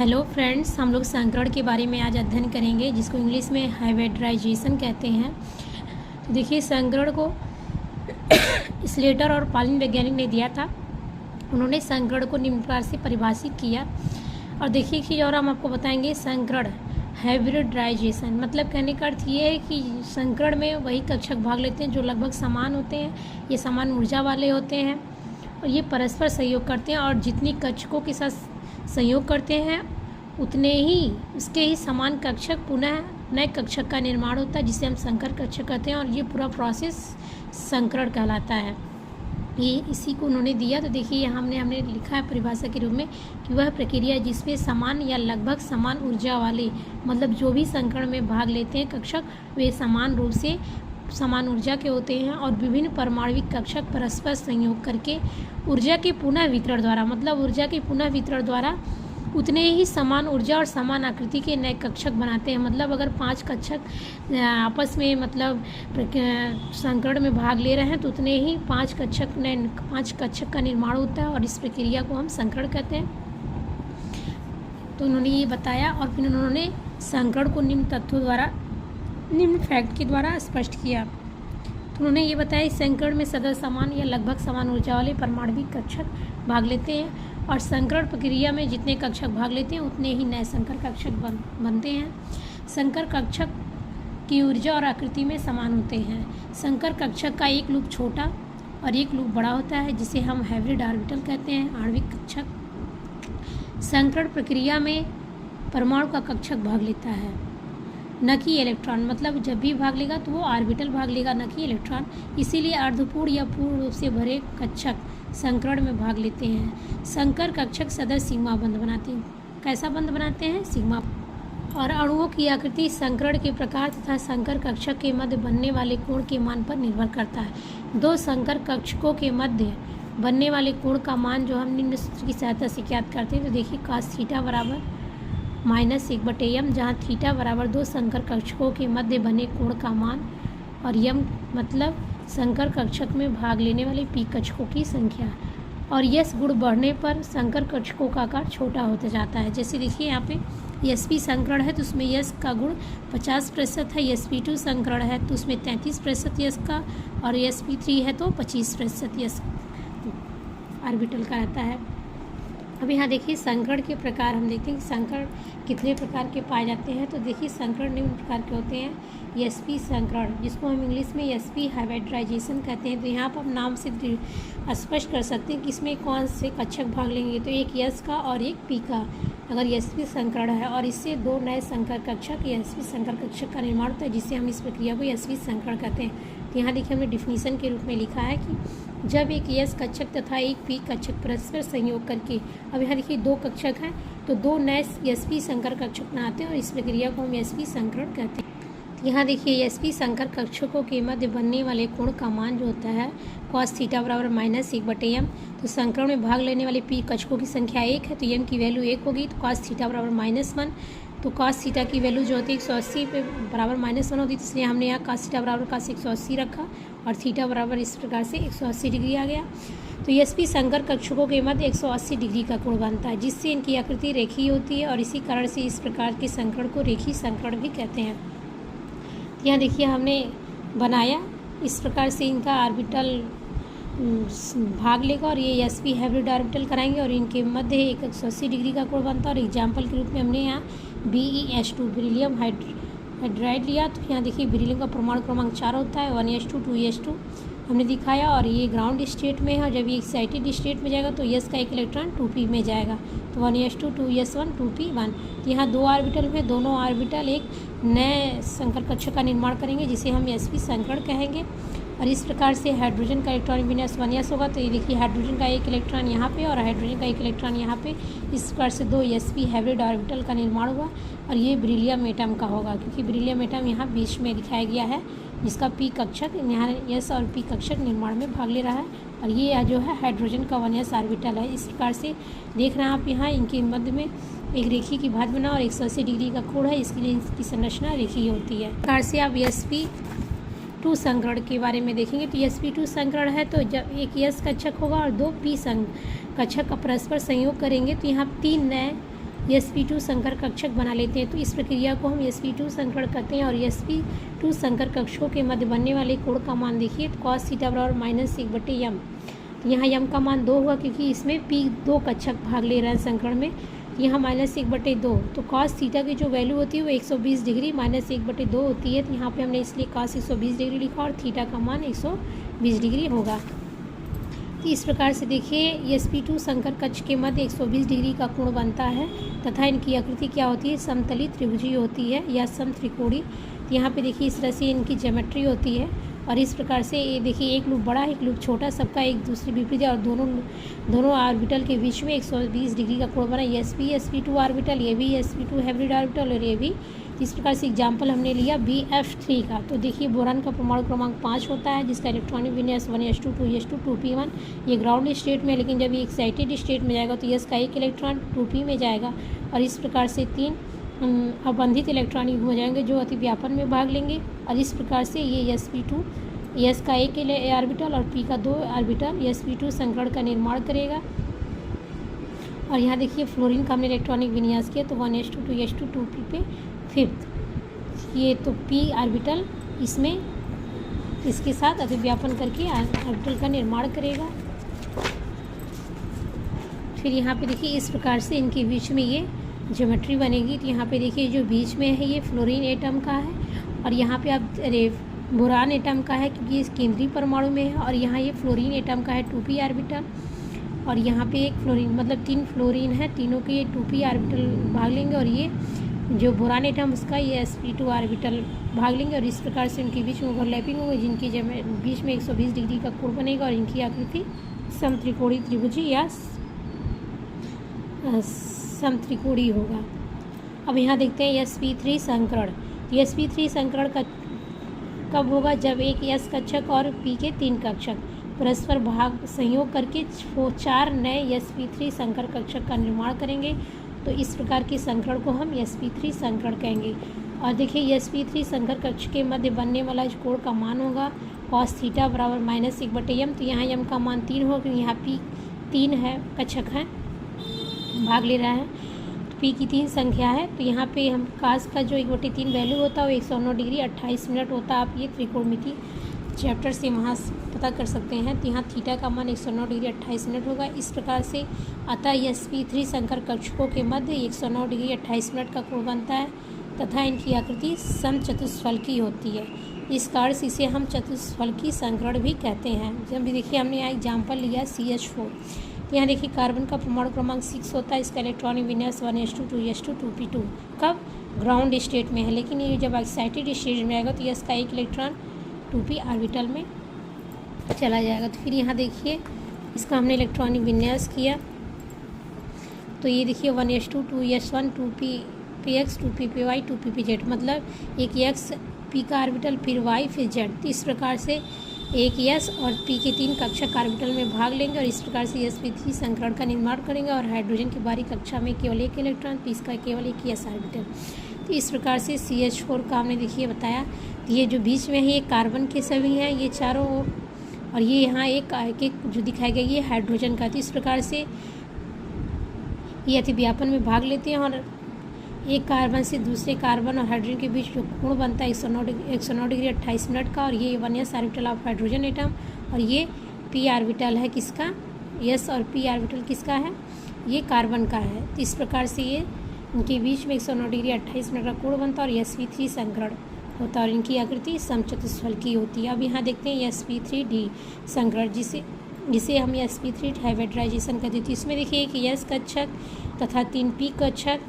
Hello friends, हम लोग संकरण के बारे में आज अध्ययन करेंगे जिसको इंग्लिश में हाइब्रिडाइजेशन कहते हैं। तो देखिए, संकरण को स्लेटर और पालिन वैज्ञानिक ने दिया था। उन्होंने संकरण को निम्न प्रकार से परिभाषित किया। और देखिए एक चीज़ और हम आपको बताएंगे, संकरण हाइब्रिडाइजेशन मतलब कहने का अर्थ ये है कि संकरण में वही कक्षक भाग लेते हैं जो लगभग समान होते हैं, ये समान ऊर्जा वाले होते हैं और ये परस्पर सहयोग करते हैं। और जितनी कक्षकों के साथ सहयोग करते हैं उतने ही उसके ही समान कक्षक पुनः नए कक्षक का निर्माण होता है, जिसे हम संकर कक्षक कहते हैं। और ये पूरा प्रोसेस संकरण कहलाता है। ये इसी को उन्होंने दिया। तो देखिए हमने लिखा है परिभाषा के रूप में कि वह प्रक्रिया जिसमें समान या लगभग समान ऊर्जा वाले मतलब जो भी संकरण में भाग लेते हैं कक्षक वे समान रूप से समान ऊर्जा के होते हैं और विभिन्न परमाणविक कक्षक परस्पर संयोग करके ऊर्जा के पुनः वितरण द्वारा मतलब ऊर्जा के पुनः वितरण द्वारा उतने ही समान ऊर्जा और समान आकृति के नए कक्षक बनाते हैं। मतलब अगर 5 कक्षक आपस में मतलब संकरण में भाग ले रहे हैं तो उतने ही 5 कक्षक का निर्माण होता है और इस प्रक्रिया को हम संकरण कहते हैं। तो उन्होंने ये बताया और फिर उन्होंने संकरण को निम्न तत्वों द्वारा निम्न फैक्ट के द्वारा स्पष्ट किया। तो उन्होंने ये बताया इस संकरण में सदैव समान या लगभग समान ऊर्जा वाले परमाणविक कक्षक भाग लेते हैं और संकरण प्रक्रिया में जितने कक्षक भाग लेते हैं उतने ही नए संकर कक्षक बनते हैं। संकर कक्षक की ऊर्जा और आकृति में समान होते हैं। संकर कक्षक का एक लूप छोटा और एक लूप बड़ा होता है जिसे हम हाइब्रिड ऑर्बिटल कहते हैं। आणविक कक्षक संकरण प्रक्रिया में परमाणु का कक्षक भाग लेता है, न कि इलेक्ट्रॉन। मतलब जब भी भाग लेगा तो वो ऑर्बिटल भाग लेगा, न कि इलेक्ट्रॉन। इसीलिए अर्धपूर्ण या पूर्ण रूप से भरे कक्षक संकरण में भाग लेते हैं। संकर कक्षक सदैव सिग्मा बंध बनाते हैं। कैसा बंध बनाते हैं? सिग्मा। और अणुओं की आकृति संकरण के प्रकार तथा संकर कक्षक के मध्य बनने वाले कोण के मान पर निर्भर करता है। दो संकर कक्षकों के मध्य बनने वाले कोण का मान जो हम निम्न सूत्र की सहायता से ज्ञात करते हैं। तो देखिए cos थीटा बराबर -1/m, जहाँ थीटा बराबर दो संकर कक्षकों के मध्य बने कोण का मान और यम मतलब संकर कक्षक में भाग लेने वाले पी कक्षकों की संख्या। और यस गुण बढ़ने पर संकर कक्षकों का आकार छोटा होता जाता है। जैसे देखिए यहाँ पे sp संकरण है तो उसमें यस का गुण 50% है, sp2 संकरण है तो उसमें 33% यस का और sp3 है तो 25% यस ऑर्बिटल का रहता है। अब यहाँ देखिए संकरण के प्रकार हम देखते हैं कि संकरण कितने प्रकार के पाए जाते हैं। तो देखिए संकरण निम्न प्रकार के होते हैं। sp संकरण जिसको हम इंग्लिश में sp हाइब्रिडाइजेशन कहते हैं। तो यहाँ पर हम नाम से स्पष्ट कर सकते हैं कि इसमें कौन से कक्षक भाग लेंगे। तो एक यस का और एक पी का अगर sp संकरण है और इससे दो नए संकर कक्षक sp संकर कक्षक का निर्माण होता है जिससे हम इस प्रक्रिया को sp संकरण कहते हैं। तो यहाँ देखिए हमने डिफिनीसन के रूप में लिखा है कि जब एक यस कक्षक तथा एक पी कक्षक परस्पर संयोग करके, अब यहाँ देखिए दो कक्षक हैं तो दो नए sp संकर कक्षक बनाते हैं और इस प्रक्रिया को हम sp संकरण कहते हैं। तो यहाँ देखिए sp संकर कक्षकों के मध्य बनने वाले कोण का मान जो होता है cos थीटा बराबर -1/m। तो संकरण में भाग लेने वाले पी कक्षकों की संख्या 1 है तो m की वैल्यू 1 होगी। तो cos थीटा बराबर -1 तो cos थीटा की वैल्यू जो होती है 180 पे बराबर -1 होती है, इसलिए हमने यहाँ cos थीटा बराबर cos 180 रखा और थीटा बराबर इस प्रकार से 180 डिग्री आ गया। तो sp संकर कक्षकों के मध्य 180 डिग्री का कोण बनता है जिससे इनकी आकृति रेखीय होती है और इसी कारण से इस प्रकार के संकरण को रेखीय संकरण भी कहते हैं। यहाँ देखिए हमने बनाया इस प्रकार से इनका ऑर्बिटल भाग लेगा और ये sp हाइब्रिड ऑर्बिटल कराएंगे और इनके मध्य 180 डिग्री का कोण बनता है। और एग्जाम्पल के रूप में हमने यहाँ BeH2 बेरिलियम हाइड्राइड लिया। तो यहाँ देखिए बेरिलियम का परमाणु क्रमांक 4 होता है, 1s2 2s2 हमने दिखाया और ये ग्राउंड स्टेट में है। जब ये एक्साइटेड स्टेट में जाएगा तो यस का एक इलेक्ट्रॉन 2p में जाएगा तो 1s2 2s1 2p1। तो यहाँ दो ऑर्बिटल में दोनों ऑर्बिटल एक नए संकर कक्षक का निर्माण करेंगे जिसे हम sp संकरण कहेंगे। और इस प्रकार से हाइड्रोजन का इलेक्ट्रॉन विन्यास 1s होगा। तो ये देखिए हाइड्रोजन का एक इलेक्ट्रॉन यहाँ पे और हाइड्रोजन का एक इलेक्ट्रॉन यहाँ पे, इस प्रकार से दो sp हाइब्रिड ऑर्बिटल का निर्माण हुआ। और ये बेरिलियम एटम का होगा क्योंकि बेरिलियम एटम यहाँ बीच में दिखाया गया है जिसका पी कक्षक यहाँ यस और पी कक्षक निर्माण में भाग ले रहा है। और ये जो है हाइड्रोजन का 1s ऑर्बिटल है। इस प्रकार से देख रहे हैं आप यहाँ इनके मध्य में एक रेखी की भात बना और 180 डिग्री का कोण है, इसके लिए इसकी संरचना रेखीय होती है। इस प्रकार से आप sp2 संकरण के बारे में देखेंगे। तो sp2 संकरण है तो जब एक यस कक्षक होगा और दो पी कक्षक का परस्पर संयोग करेंगे तो यहाँ 3 नए sp2 संकर कक्षक बना लेते हैं। तो इस प्रक्रिया को हम sp2 संकरण कहते हैं। और sp2 संकर कक्षकों के मध्य बनने वाले कोण का मान देखिए, तो cos थीटा बराबर -1/m। यहाँ m का मान 2 हुआ क्योंकि इसमें p 2 कक्षक भाग ले रहे हैं संकरण में, यहाँ -1/2। तो cos थीटा की जो वैल्यू होती है वो 120 डिग्री -1/2 होती है। तो यहाँ पे हमने इसलिए cos 120 डिग्री लिखा और थीटा का मान 120 डिग्री होगा। तो इस प्रकार से देखिए sp2 संकर कक्ष के मध्य 120 डिग्री का कोण बनता है तथा इनकी आकृति क्या होती है, समतली त्रिभुजी होती है या समत्रिकोणी। तो यहाँ पे देखिए इस तरह से इनकी ज्योमेट्री होती है। और इस प्रकार से ये देखिए एक लूप बड़ा एक लूप छोटा, सबका एक दूसरे विपरीत है और दोनों ऑर्बिटल के बीच में 120 डिग्री का कोण बना। ये sp2 ऑर्बिटल, ये भी sp2 हाइब्रिड ऑर्बिटल और ये भी। इस प्रकार से एग्जाम्पल हमने लिया BF3 का। तो देखिए बोरान का परमाणु क्रमांक 5 होता है जिसका इलेक्ट्रॉनिक विन्यास 1s2 2s2 2p1। ये ग्राउंड स्टेट में, लेकिन जब ये एक्साइटेड स्टेट में जाएगा तो s का एक इलेक्ट्रॉन 2p में जाएगा और इस प्रकार से 3 अबंधित इलेक्ट्रॉनिक हो जाएंगे जो अतिव्यापन में भाग लेंगे। और इस प्रकार से ये sp2 s का एक ऑर्बिटल और p का 2 ऑर्बिटल sp2 संकरण का निर्माण करेगा। और यहाँ देखिए फ्लोरीन का हमने इलेक्ट्रॉनिक विन्यास किया तो 1s2 2s2 2p पे 5th ये तो p ऑर्बिटल इसमें इसके साथ अतिव्यापन करके ऑर्बिटल का निर्माण करेगा। फिर यहाँ पे देखिए इस प्रकार से इनके बीच में ये ज्योमेट्री बनेगी। तो यहाँ पे देखिए जो बीच में है ये फ्लोरीन एटम का है और यहाँ पे आप बोरान एटम का है क्योंकि इस केंद्रीय परमाणु में है। और यहाँ ये फ्लोरीन एटम का है 2p ऑर्बिटल और यहाँ पे एक फ्लोरीन, मतलब 3 फ्लोरीन है, तीनों के ये 2p ऑर्बिटल भाग लेंगे और ये जो बोरान एटम उसका ये sp2 ऑर्बिटल भाग लेंगे। और इस प्रकार से उनके बीच में ओवरलैपिंग होगी जिनकी बीच में 120 डिग्री का कोण बनेगा और इनकी आकृति समत्रिकोणी त्रिभुजी या समत्रिकोणी होगा। अब यहाँ देखते हैं sp3 संकरण। sp3 संकरण का कब होगा, जब एक s कक्षक और p के 3 कक्षक परस्पर भाग संयोग करके 4 नए sp3 संकर कक्षक का निर्माण करेंगे। तो इस प्रकार के संकरण को हम sp3 संकरण कहेंगे। और देखिए sp3 संकर कक्ष के मध्य बनने वाला जो कोण का मान होगा cos थीटा बराबर -1/m। तो यहाँ m का मान 3 होगा क्योंकि यहाँ p 3 है कक्षक है भाग ले रहा है, तो p की 3 संख्या है। तो यहाँ पे हम cos का जो 1/3 वैल्यू होता है वो 109 डिग्री 28 मिनट होता है। आप ये त्रिकोणमिति चैप्टर से वहाँ पता कर सकते हैं। तो यहाँ थीटा का मान 109 डिग्री 28 मिनट होगा। इस प्रकार से अतः sp3 संकर कक्षकों के मध्य 109 डिग्री 28 मिनट का कोण बनता है तथा इनकी आकृति समचतुष्फलकी होती है। इस कारण से इसे हम चतुष्फलकी संकरण भी कहते हैं। जब भी देखिए हमने यहाँ एग्जाम्पल लिया CH4। तो यहाँ देखिए कार्बन का परमाणु क्रमांक 6 होता है, इसका इलेक्ट्रॉनिक विन्यास 1s2 2s2 2p2। कब, ग्राउंड स्टेट में है, लेकिन ये जब एक्साइटेड स्टेट में आएगा तो s का एक इलेक्ट्रॉन 2p ऑर्बिटल में चला जाएगा। तो फिर यहाँ देखिए इसका हमने इलेक्ट्रॉनिक विन्यास किया तो ये देखिए 1s2 2s1 2ppx 2ppy 2ppz, मतलब एक x p का ऑर्बिटल फिर y फिर z। तो इस प्रकार से एक s और p के 3 कक्षक ऑर्बिटल में भाग लेंगे और इस प्रकार से sp3 संकरण का निर्माण करेंगे। और हाइड्रोजन की बाहरी कक्षा में केवल एक इलेक्ट्रॉन, तो इसका केवल एक ही s ऑर्बिटल। तो इस प्रकार से CH4 का हमने देखिए बताया। तो ये जो बीच में है ये कार्बन के सभी हैं ये चारों ओर, और ये यहाँ एक जो दिखाया गया ये हाइड्रोजन का। तो इस प्रकार से ये अतिव्यापन में भाग लेते हैं और एक कार्बन से दूसरे कार्बन और हाइड्रोजन के बीच जो कोण बनता है 109 डिग्री 28 मिनट का। और ये 1s orbital of hydrogen atom और ये p ऑर्बिटल है किसका, s और p ऑर्बिटल किसका है, ये कार्बन का है। तो इस प्रकार से ये इनके बीच में 109 डिग्री 28 मिनट का कोण बनता है और sp3 संकरण होता है और इनकी आकृति समचतुष्फलकी होती है। अब यहाँ देखते हैं sp3d संकरण जिसे हम sp3 हाइब्रिडाइजेशन कहते हैं। इसमें देखिए एक s कक्षक तथा 3 p कक्षक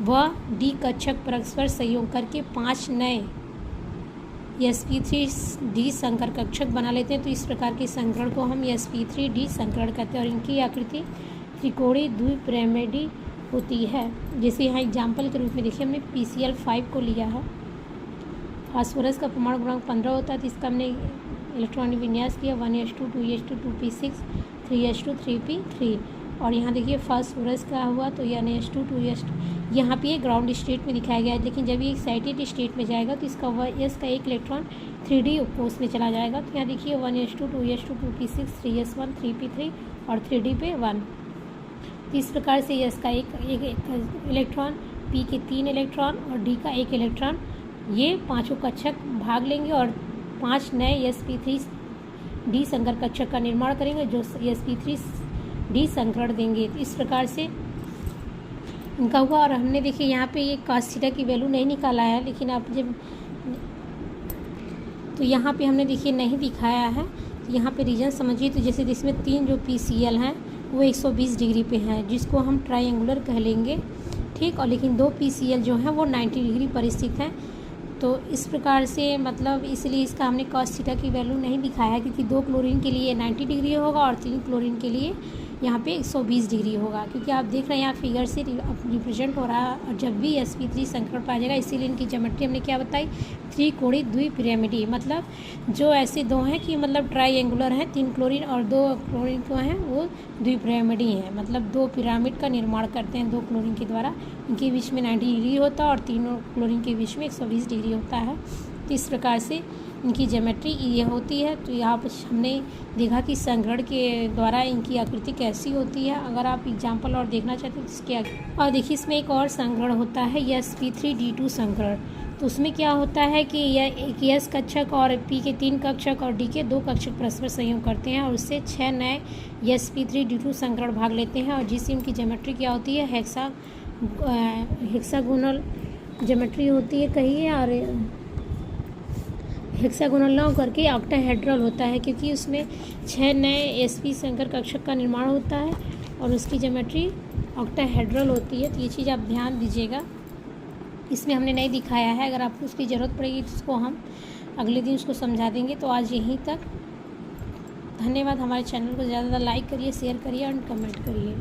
व d कक्षक परस्पर संयोग करके 5 नए sp3d संकर कक्षक बना लेते हैं। तो इस प्रकार के संकरण को हम sp3d संकरण कहते हैं और इनकी आकृति त्रिकोणीय द्विपिरामिडी होती है। जैसे यहाँ एग्जाम्पल के रूप में देखिए हमने PCl5 को लिया है। फास्फोरस का परमाणु क्रमांक 15 होता है, तो इसका हमने इलेक्ट्रॉनिक विन्यास किया 1s2 2s2 2p6 3s2 3p3। और यहाँ देखिए फास्फोरस का हुआ तो NS2 2s2 यहाँ पे ग्राउंड स्टेट में दिखाया गया है, लेकिन जब ये एक्साइटेड स्टेट में जाएगा तो इसका s का एक इलेक्ट्रॉन 3d कोष में चला जाएगा। तो यहाँ देखिए 1s2 2s2 2p6 3s1 3p3 और 3d पे 1। तो इस प्रकार से एस का एक इलेक्ट्रॉन, पी के 3 इलेक्ट्रॉन और डी का 1 इलेक्ट्रॉन, ये पांचों कक्षक भाग लेंगे और 5 नए sp3d संकर कक्षक का निर्माण करेंगे जो sp3d संकरण देंगे। तो इस प्रकार से इनका हुआ। और हमने देखिए यहाँ पे ये cos थीटा की वैल्यू नहीं निकाला है, लेकिन आप जब तो यहाँ पे हमने देखिए नहीं दिखाया है, तो यहाँ पे रीजन समझिए। तो जैसे इसमें 3 जो PCl हैं वो 120 डिग्री पे हैं, जिसको हम ट्रायंगुलर कह लेंगे, ठीक। और लेकिन 2 PCl जो हैं वो 90 डिग्री पर स्थित हैं। तो इस प्रकार से मतलब इसलिए इसका हमने cos थीटा की वैल्यू नहीं दिखाया है, क्योंकि 2 क्लोरीन के लिए 90 डिग्री होगा और 3 क्लोरीन के लिए यहाँ पे 120 डिग्री होगा, क्योंकि आप देख रहे हैं यहाँ फिगर से रिप्रेजेंट हो रहा है। और जब भी sp3 संकरण पाया जाएगा, इसीलिए इनकी ज्योमेट्री हमने क्या बताई, त्रिकोणीय द्विपिरामिडीय, मतलब जो ऐसे दो हैं कि मतलब ट्रायंगुलर हैं, 3 क्लोरीन और 2 क्लोरीन को हैं वो द्विपिरामिडीय हैं, मतलब 2 पिरामिड का निर्माण करते हैं 2 क्लोरीन के द्वारा। इनके बीच में 90 डिग्री होता है और 3 क्लोरीन के बीच में 120 डिग्री होता है। तो इस प्रकार से इनकी ज्योमेट्री ये होती है। तो यहाँ पर हमने देखा कि संकरण के द्वारा इनकी आकृति कैसी होती है। अगर आप एग्जाम्पल और देखना चाहते हैं तो इसके आगे और देखिए इसमें एक और संकरण होता है sp3d2 संकरण। तो उसमें क्या होता है कि यह एक s कक्षक और p के 3 कक्षक और d के 2 कक्षक परस्पर संयोग करते हैं और उससे 6 नए sp3d2 संकरण भाग लेते हैं। और जिससे इनकी ज्योमेट्री क्या होती है, हेक्सागोनल ज्योमेट्री होती है कहिए, और हेक्सागोनल ना करके ऑक्टाहेड्रल होता है, क्योंकि उसमें 6 नए sp संकर कक्षक का निर्माण होता है और उसकी ज्योमेट्री ऑक्टाहेड्रल होती है। तो ये चीज़ आप ध्यान दीजिएगा, इसमें हमने नहीं दिखाया है। अगर आपको उसकी ज़रूरत पड़ेगी तो उसको हम अगले दिन उसको समझा देंगे। तो आज यहीं तक, धन्यवाद। हमारे चैनल को ज़्यादा लाइक करिए, शेयर करिए और कमेंट करिए।